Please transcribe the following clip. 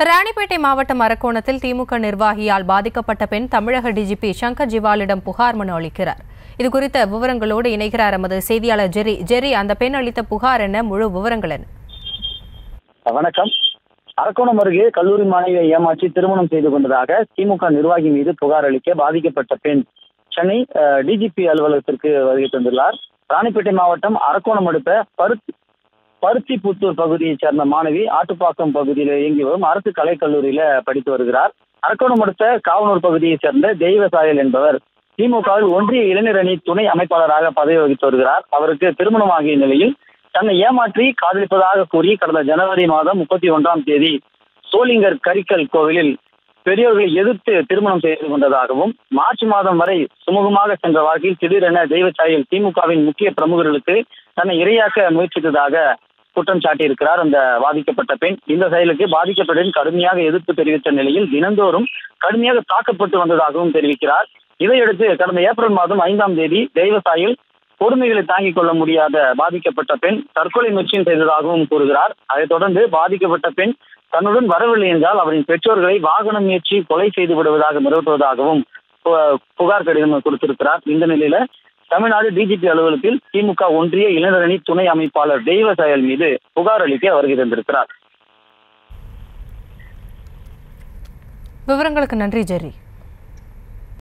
ராணிப்பேட்டை மாவட்டம் அரக்கோணத்தில் திமுக நிர்வாகியால் பாதிக்கப்பட்ட பெண் தமிழக டிஜிபி சங்கர் ஜிவாலிடம் புகார் மனு அளிக்கிறார். இதுகுறித்த விவரங்களோடு இணைகிறார் எமது செய்தியாளர் ஜெரி. அந்த பெண் அளித்த புகார் என்ன, முழு விவரங்கள் என்ன? வணக்கம். அரக்கோணம் அருகே கல்லூரி மாணவியை ஏமாற்றி திருமணம் செய்து கொண்டதாக திமுக நிர்வாகி மீது புகார் அளிக்க பாதிக்கப்பட்ட பெண் சென்னை டிஜிபி அலுவலகத்திற்கு வருகை தந்துள்ளார். ராணிப்பேட்டை மாவட்டம் அரக்கோணம் அடுத்த பருத்திப்புத்தூர் பகுதியைச் சேர்ந்த மாணவி ஆட்டுப்பாக்கம் பகுதியில் இயங்கி வரும் அரசு கலைக்கல்லூரியில படித்து வருகிறார். அரக்கோணம் அடுத்த காவனூர் பகுதியைச் சேர்ந்த தெய்வசாயல் என்பவர் திமுகவில் ஒன்றிய இளைஞர் அணி துணை அமைப்பாளராக பதவி வகித்து வருகிறார். அவருக்கு திருமணமாகிய நிலையில் தன்னை ஏமாற்றி காதலிப்பதாக கூறி கடந்த ஜனவரி மாதம் 31ஆம் தேதி சோளிங்கர் கரிக்கல் கோவிலில் பெரியோர்களை எதிர்த்து திருமணம் செய்து கொண்டதாகவும், மார்ச் மாதம் வரை சுமூகமாக சென்ற வாழ்க்கையில் திடீரென தெய்வசாயல் திமுகவின் முக்கிய பிரமுகர்களுக்கு தன்னை இரையாக்க முயற்சித்ததாக குற்றம் சாட்டியிருக்கிறார் அந்த பாதிக்கப்பட்ட பெண். இந்த செயலுக்கு பாதிக்கப்பட்ட கடுமையாக எதிர்ப்பு தெரிவித்த நிலையில் தினந்தோறும் கடுமையாக தாக்கப்பட்டு வந்ததாகவும் தெரிவிக்கிறார். இதையடுத்து கடந்த ஏப்ரல் மாதம் 5ஆம் தேதி தெய்வசாயல் கொடுமைகளை தாங்கிக் கொள்ள முடியாத பாதிக்கப்பட்ட பெண் தற்கொலை முயற்சியும் செய்ததாகவும் கூறுகிறார். அதைத் தொடர்ந்து பாதிக்கப்பட்ட பெண் தன்னுடன் வரவில்லை என்றால் அவரின் பெற்றோர்களை வாகன முயற்சி கொலை செய்து விடுவதாக மிரட்டுவதாகவும் புகார் கடிதம் கொடுத்திருக்கிறார். இந்த நிலையில தமிழ்நாடு டிஜிபி அலுவலகத்தில் திமுக ஒன்றிய இளைஞர் அணி துணை அமைப்பாளர் தெய்வசாயல் மீது புகார் அளிக்க வருகை தந்திருக்கிறார். விவரங்களுக்கு நன்றி ஜெரி.